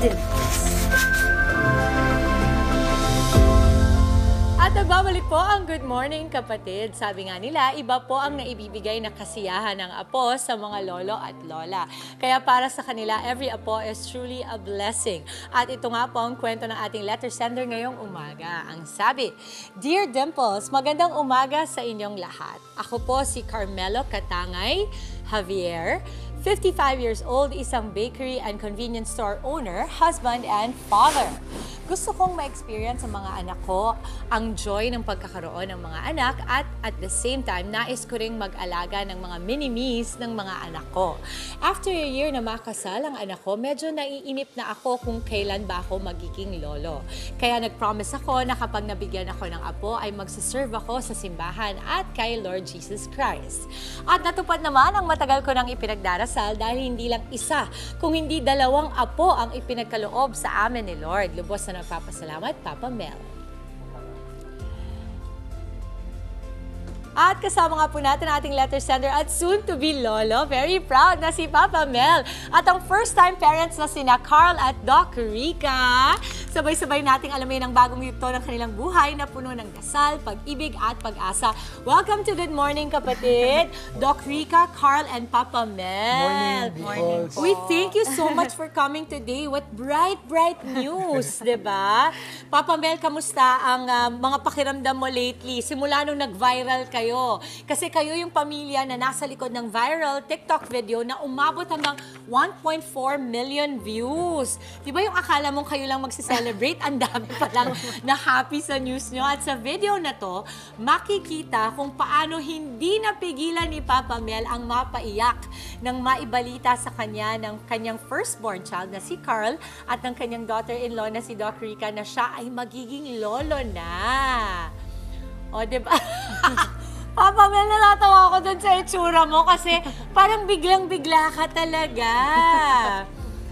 Dimples. At nagbabalik po ang Good Morning Kapatid. Sabi nga nila, iba po ang naibibigay na kasiyahan ng apo sa mga lolo at lola. Kaya para sa kanila, every apo is truly a blessing. At ito nga po ang kwento ng ating letter sender ngayong umaga. Ang sabi, Dear Dimples, magandang umaga sa inyong lahat. Ako po si Carmelo Katangay Javier, 55 years old, isang bakery and convenience store owner, husband, and father. Gusto kong ma-experience sa mga anak ko ang joy ng pagkakaroon ng mga anak at the same time, nais ko ring mag-alaga ng mga mini-me's ng mga anak ko. After a year na makasal ang anak ko, medyo naiinip na ako kung kailan ba ako magiging lolo. Kaya nag-promise ako na kapag nabigyan ako ng apo ay magsiserve ako sa simbahan at kay Lord Jesus Christ. At natupad naman ang matagal ko nang ipinagdarasal dahil hindi lang isa, kung hindi dalawang apo ang ipinagkaloob sa amin ni Lord. Lubos na nagpapasalamat, Papa Mel. At kasama nga po natin ang ating letter sender at soon-to-be lolo. Very proud na si Papa Mel. At ang first-time parents na sina Carl at Doc Rica. Sabay-sabay nating alamin ang bagong yugto ng kanilang buhay na puno ng dasal, pag-ibig at pag-asa. Welcome to Good Morning, kapatid. Doc Rica, Carl, and Papa Mel. Morning. We thank you so much for coming today. What bright news, diba? Papa Mel, kamusta ang mga pakiramdam mo lately? Simula nung nag-viral kayo. Kasi kayo yung pamilya na nasa likod ng viral TikTok video na umabot hanggang 1.4 million views. Di ba yung akala mong kayo lang magse-celebrate? Ang dami pa lang na happy sa news nyo. At sa video na to, makikita kung paano hindi napigilan ni Papa Mel ang mapaiyak nang maibalita sa kanya ng kanyang firstborn child na si Carl at ng kanyang daughter-in-law na si Doc Rica na siya ay magiging lolo na. O, diba? Papa Mel, natatawa ako dun sa itsura mo kasi parang biglang-bigla ka talaga.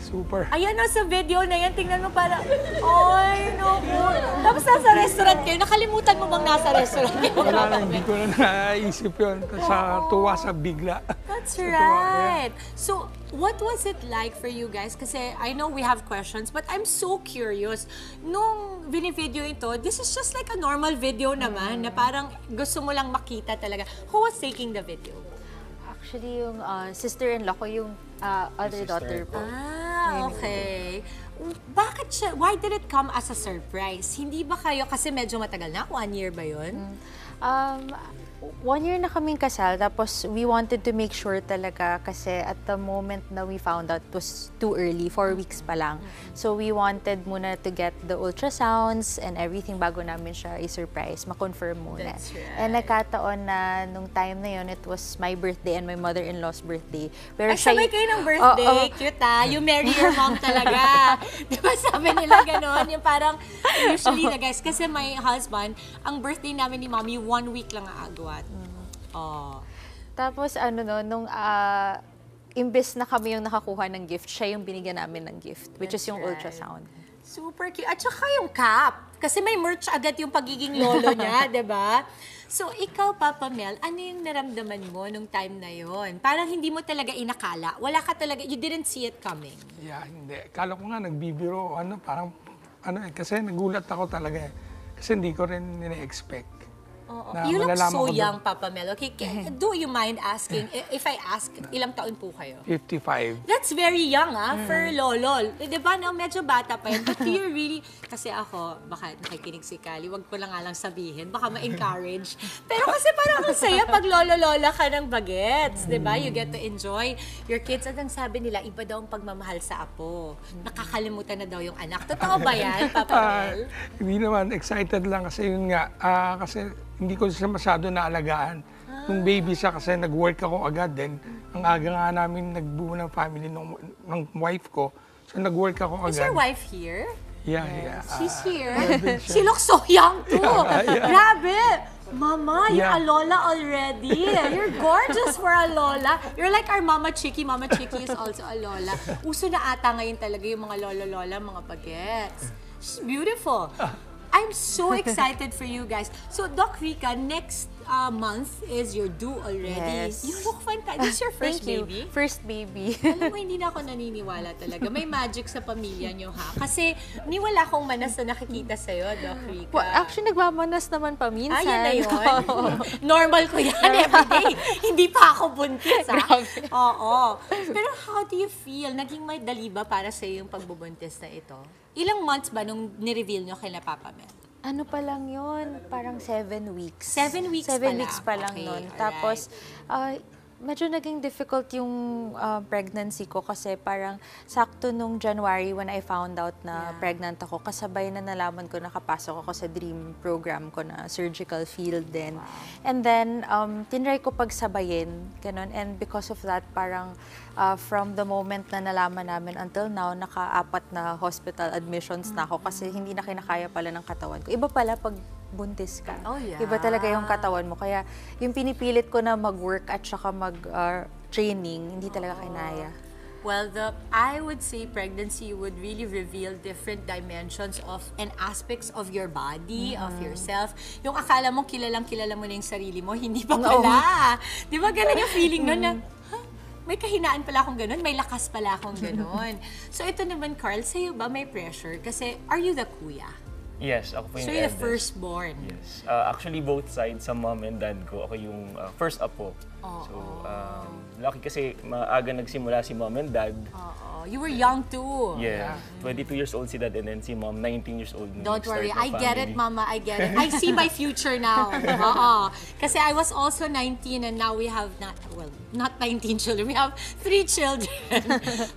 Super. Ayan o, sa video na yan, tingnan mo parang, ay, naku. Tapos nasa restaurant kayo, nakalimutan mo bang nasa restaurant kayo? Wala na, hindi ko na naisip yun. Sa tuwa, sa bigla. That's Sa tuwa, yeah. right. So, what was it like for you guys? Kasi I know we have questions, but I'm so curious. Nung binivideo ito, this is just like a normal video naman, na parang gusto mo lang makita talaga. Who was taking the video? Actually, yung sister-in-law ko, yung other daughter po. Ah, okay. Bakit siya, why did it come as a surprise? Hindi ba kayo, kasi medyo matagal na, 1 year ba yun? 1 year na kaming kasal, tapos we wanted to make sure talaga kasi at the moment na we found out it was too early, 4 weeks pa lang. So we wanted muna to get the ultrasounds and everything bago namin siya i-surprise, ma-confirm muna. That's right. And nagkataon na nung time na yun, it was my birthday and my mother-in-law's birthday. Pero Ay, sabay kayo ng birthday. Cute ah. You marry your mom talaga. Di ba sabi nila gano'n? Yung parang, usually na guys, kasi my husband, ang birthday namin ni mommy, 1 week lang aagwat. Oh. Tapos nung imbes na kami yung nakakuha ng gift, siya yung binigyan namin ng gift, which is yung right. ultrasound. Super cute. At saka yung cap. Kasi may merch agad yung pagiging lolo niya, di ba? So, ikaw, Papa Mel, ano yung naramdaman mo nung time na yon? Parang hindi mo talaga inakala. Wala ka talaga, you didn't see it coming. Yeah, hindi. Kala ko nga nagbibiro, kasi nagulat ako talaga eh. Kasi hindi ko rin nina-expect. Oo. Na You look malalaman so ko young, Papa Mel. Okay, do you mind asking, if I ask, ilang taon po kayo? 55. That's very young, for lolo. Di ba, no? Medyo bata pa yun. But do you really, kasi ako, baka nakikinig si Kali, wag ko lang nga lang sabihin, baka ma-encourage. Pero kasi parang ang saya pag lolo-lola ka ng bagets, di ba? You get to enjoy your kids. At ang sabi nila, iba daw ang pagmamahal sa apo. Nakakalimutan na daw yung anak. Totoo ba yan, Papa Mel? Hindi naman, excited lang kasi yun nga, kasi hindi ko siya masyado naalagaan. Nung baby siya kasi nag-work ako agad din. Ang aga nga namin nagbuo ng family ng wife ko. So nag-work ako agad. Is your wife here? Yeah. She's here. She looks so young too. Grabe! Mama, you're a lola already. You're gorgeous for a lola. You're like our Mama Chiki. Mama Chiki is also a lola. Uso na ata ngayon talaga yung mga lolo-lola, mga bagets. She's beautiful. I'm so excited for you guys. So, Doc Rica, next month is you're due already. Yes. You look fantastic. This is your first Thank you. baby? First baby. Alam mo, hindi na ako naniniwala talaga. May magic sa pamilya nyo, ha? Kasi wala akong manas na nakikita sa'yo, Doc Rica. Well, actually, nagmamanas naman pa minsan. Yan na yun. Normal ko yan everyday. Hindi pa ako buntis, ha? Oo. Pero how do you feel? Naging may dali ba para sa'yo yung pagbubuntis na ito? Ilang months ba nung ni-reveal nyo kay na Papa Mel? Ano pa lang yun? Parang 7 weeks. 7 weeks pa 7 lang? weeks pa lang Okay, nun. alright. Tapos, medyo naging difficult yung pregnancy ko kasi parang sakto nung January when I found out na pregnant ako, kasabay na nalaman ko nakapasok ako sa dream program ko na surgical field din. And then, tinry ko pagsabayin, ganun. And because of that, parang from the moment na nalaman namin until now, naka-4 na hospital admissions na ako kasi hindi na kinakaya pala ng katawan ko. Iba pala pag buntis ka. Oh, yeah. Iba talaga yung katawan mo. Kaya yung pinipilit ko na mag-work at saka mag-training, hindi talaga kinaya. Well, I would say pregnancy would really reveal different dimensions of and aspects of your body, of yourself. Yung akala mo kilalang-kilala mo na yung sarili mo, hindi pa pala. Di ba ganun yung feeling nun na, may kahinaan pala akong ganun, may lakas pala akong ganun. So ito naman, Carl, sa'yo ba may pressure? Kasi are you the kuya? Yes, ako po yung So you're the eldest. firstborn? Yes. Actually, both sides, sa mom and dad ko, ako yung first apo. So, lucky kasi maaga nagsimula si mom and dad. You were young too. Yeah. 22 years old si dad and then si mom, 19 years old. nung Don't nag-start worry. ng I get it, family. Mama. I get it. I see my future now. Oo. Kasi I was also 19 and now we have not 19 children. We have 3 children.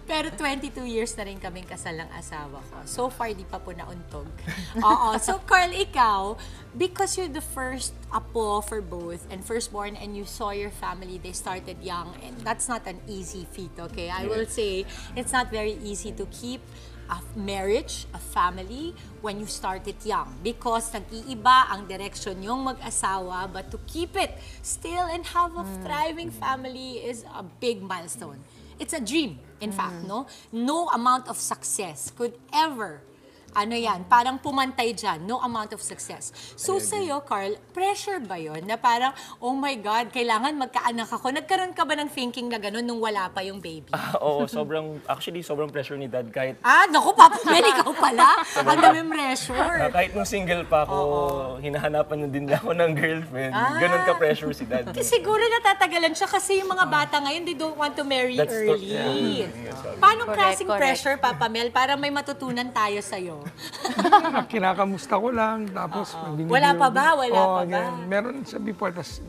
Pero 22 years na rin kaming kasal ng asawa ko. So far, di pa po nauntog. Oo. So, Carl, ikaw, because you're the first apo for both and firstborn and you saw your family, they started young and that's not an easy feat, okay? I will say it's not very easy to keep a marriage, a family, when you start it young. Because nag-iiba ang direction yung mag-asawa, but to keep it still and have a thriving family is a big milestone. It's a dream, in fact, no? No amount of success could ever parang pumantay dyan, no amount of success. So sa'yo, Carl, pressure ba yon na parang, oh my God, kailangan magkaanak ako? Nagkaroon ka ba ng thinking na gano'n nung wala pa yung baby? Oo, sobrang pressure ni dad kahit Naku, Papa Mel, ikaw pala. Ang daming pressure. kahit nung single pa ako, hinahanapan na din ako ng girlfriend. Ganon ka-pressure si dad. Siguro natatagalan siya kasi yung mga bata ngayon, they don't want to marry That's early. yeah. Paano Correct, klaseng correct. pressure, Papa Mel, para may matutunan tayo sa'yo? Kinakamusta ko lang, tapos binibigyan Wala pa ko- ba? Wala Oo, pa ba? ganyan. Meron sa before, tapos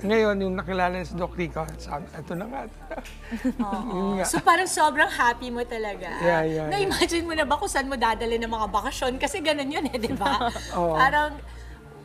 ngayon yung nakilala niya si Doc Rica, sabi, ito na nga. Yun nga. So parang sobrang happy mo talaga. Yeah. Na-imagine mo na ba kung saan mo dadali ng mga bakasyon? Kasi ganun yun di ba? Oo. Parang,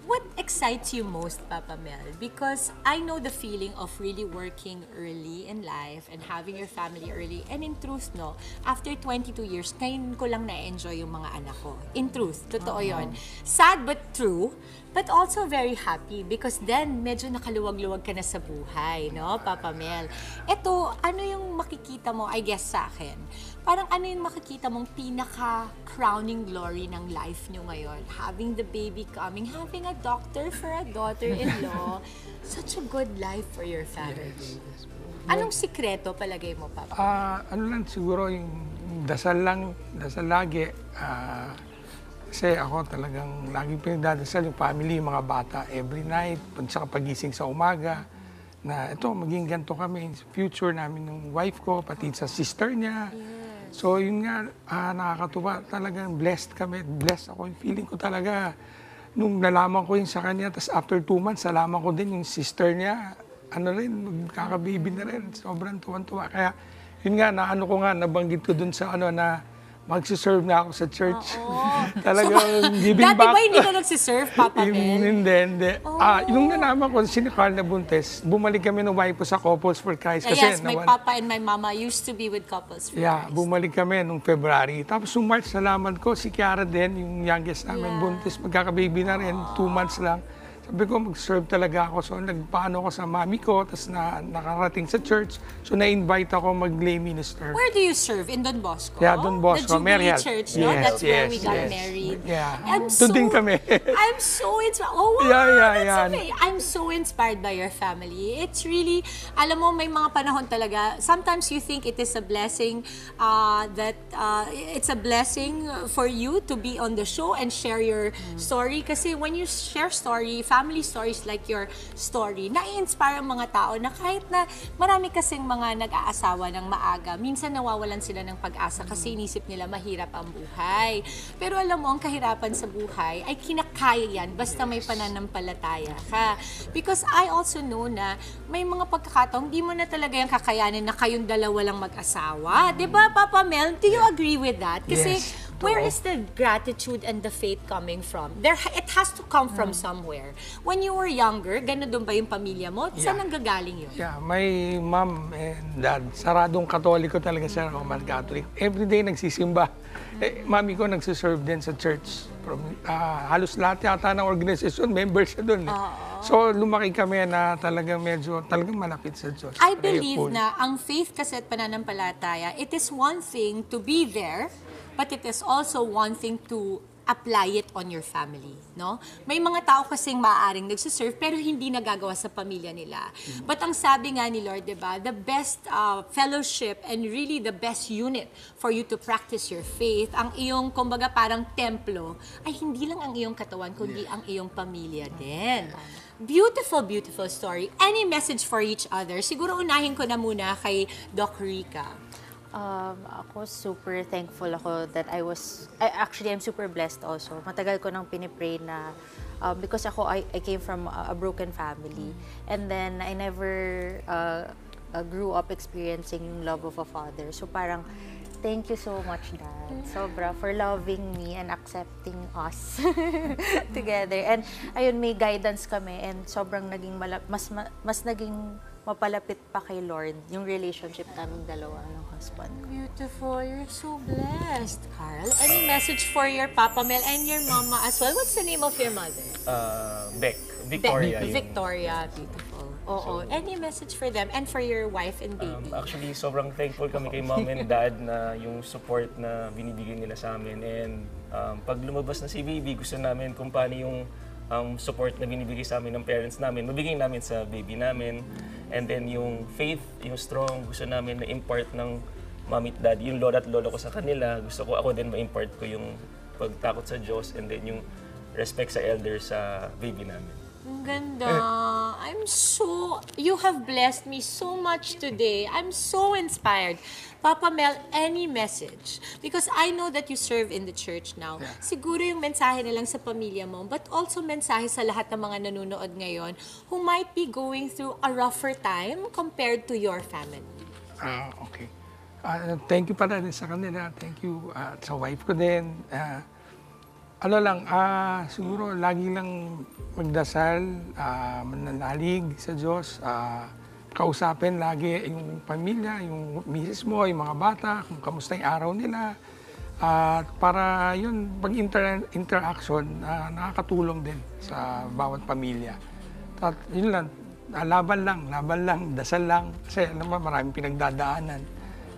what excites you most, Papa Mel? Because I know the feeling of really working early in life and having your family early. And in truth, no, after 22 years, ngayon ko lang na-enjoy yung mga anak ko. In truth, totoo yun. Sad but true, but also very happy because then medyo nakaluwag-luwag ka na sa buhay, no, Papa Mel? Ito, ano yung makikita mo, I guess sa akin? Parang ano yung makikita mong pinaka-crowning glory ng life nyo ngayon? Having the baby coming, having a doctor for a daughter-in-law. Such a good life for your family. Anong sikreto palagay mo, Papa? Ano lang siguro yung dasal lagi. Kasi ako talagang laging pinagdadasal yung family, yung mga bata every night, saka pagising sa umaga, na ito, maging ganito kami, future namin ng wife ko, pati sa sister niya. So yun nga, nakakatuwa, talagang blessed kami, blessed ako, yung feeling ko talaga, nung nalaman ko yun sa kanya, tapos after 2 months, nalaman ko din yung sister niya, magkakababy na rin, sobrang tuwan-tuwa. Kaya yun nga, nabanggit ko dun sa na magsiserve na ako sa church. Talagang giving Dati back. ba hindi ka nagsiserve, Papa Mel? Hindi. Yung nalaman ko, si Carl na buntis, bumalik kami ng wife ko sa Couples for Christ. Yes, my papa and my mama used to be with Couples for Christ. Bumalik kami nung February. Tapos yung March, nalaman ko, si Kiara din, yung youngest namin, buntis, magkakababy na rin, 2 months lang. Sabi ko, mag-serve talaga ako. So, nagpaano ako sa mami ko, tapos nakarating sa church. So, na-invite ako mag-lay minister. Where do you serve? In Don Bosco? Yeah, Don Bosco, The Jubilee Mariel. Church, no? Yes, That's where yes, we got yes. married. Yeah. Doon din kami. I'm so inspired. Oh, wow! Yeah. That's amazing. I'm so inspired by your family. It's really, alam mo, may mga panahon talaga. Sometimes you think it is a blessing it's a blessing for you to be on the show and share your story. Kasi when you share story, family stories like your story, nai-inspire ang mga tao na kahit na marami kasing mga nag-aasawa ng maaga, minsan nawawalan sila ng pag-asa kasi inisip nila mahirap ang buhay. Pero alam mo, ang kahirapan sa buhay ay kinakaya yan basta may pananampalataya ka. Because I also know na may mga pagkakataong di mo na talaga yung kakayanin na kayong dalawa lang mag-asawa. Diba, Papa Mel? Do you agree with that? Kasi Yes. where is the gratitude and the faith coming from? It has to come from somewhere. When you were younger, gano'n doon ba yung pamilya mo? Saan nanggagaling yun? Yeah, my mom and dad, saradong katoliko talaga siya, Roman Catholic. Everyday nagsisimba. Mami ko nagsiserve din sa church. Halos lahat yata ng organisasyon, member siya doon. So, lumaki kami na talagang malapit sa Diyos. I believe na ang faith kasi at pananampalataya, it is one thing to be there, but it is also one thing to apply it on your family, no? May mga tao kasing maaaring nagsiserve pero hindi nagagawa sa pamilya nila. But ang sabi nga ni Lord, diba, the best fellowship and really the best unit for you to practice your faith, ang iyong, kumbaga, parang templo, ay hindi lang ang iyong katawan, kundi ang iyong pamilya din. Beautiful, beautiful story. Any message for each other? Siguro unahin ko na muna kay Doc Rica. Ako super thankful ako that I'm super blessed also. Matagal ko nang pinipray na because I came from a broken family and then I never grew up experiencing yung love of a father. So parang thank you so much, Dad. Sobra for loving me and accepting us together. And ayun, may guidance kami and sobrang naging mas naging mapalapit pa kay Lord yung relationship naming dalawa ng husband ko. Beautiful. You're so blessed, Carl. Any message for your Papa Mel and your Mama as well? What's the name of your mother? Beck. Victoria. Beck. Victoria. Beautiful. Oo. Any message for them and for your wife and baby? Actually, sobrang thankful kami kay Mom and Dad na yung support na binibigay nila sa amin. And pag lumabas na si baby, gusto namin kung paano yung support na binibigay sa amin ng parents namin, mabigay namin sa baby namin. And then yung faith, yung strong, gusto namin na impart ng mom at dad, yung lola at lolo ko sa kanila. Gusto ko ako din ma-impart ko yung pagtakot sa Diyos and then yung respect sa elders sa baby namin. Ang ganda. You have blessed me so much today. I'm so inspired. Papa Mel, any message? Because I know that you serve in the church now. Yeah. Siguro yung mensahe na lang sa pamilya mo, but also mensahe sa lahat ng mga nanonood ngayon who might be going through a rougher time compared to your family. Okay. Thank you pala din sa kanila. Thank you sa wife ko din. Siguro lagi lang magdasal, mananalig sa Diyos, kausapin lagi yung pamilya, yung misis mo, yung mga bata, kung kamusta yung araw nila. Para yun, pag-interaction, nakakatulong din sa bawat pamilya. At yun lang, laban lang, dasal lang. Kasi alam mo, maraming pinagdadaanan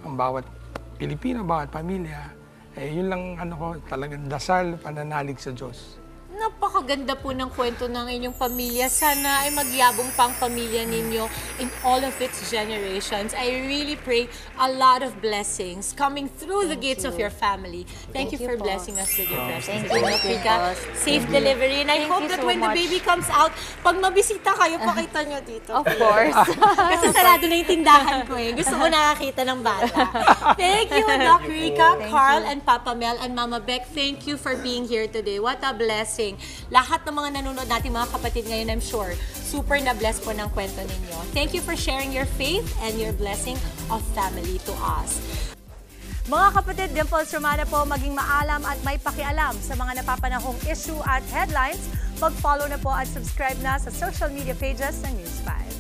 ang bawat Pilipino, bawat pamilya. Yun lang talagang dasal, pananalig sa Diyos. Napakaganda po ng kwento ng inyong pamilya. Sana ay magyabong pang pamilya ninyo in all of its generations. I really pray a lot of blessings coming through the gates of your family. Thank you for blessing us with your presence. Thank you, Africa. Safe delivery. And I hope that when the baby comes out, pag mabisita kayo, pakita nyo dito. Of course. Kasi sarado na yung tindahan ko eh. Gusto ko nakakita ng bata. Thank you, Doc Rica, Carl, and Papa Mel, and Mama Beck. Thank you for being here today. What a blessing. Lahat ng mga nanonood natin, mga kapatid ngayon, I'm sure, super na-bless po ng kwento ninyo. Thank you for sharing your faith and your blessing of family to us. Mga kapatid, Dimples Romana po, maging maalam at may pakialam sa mga napapanahong issue at headlines. Mag-follow na po at subscribe na sa social media pages ng News 5.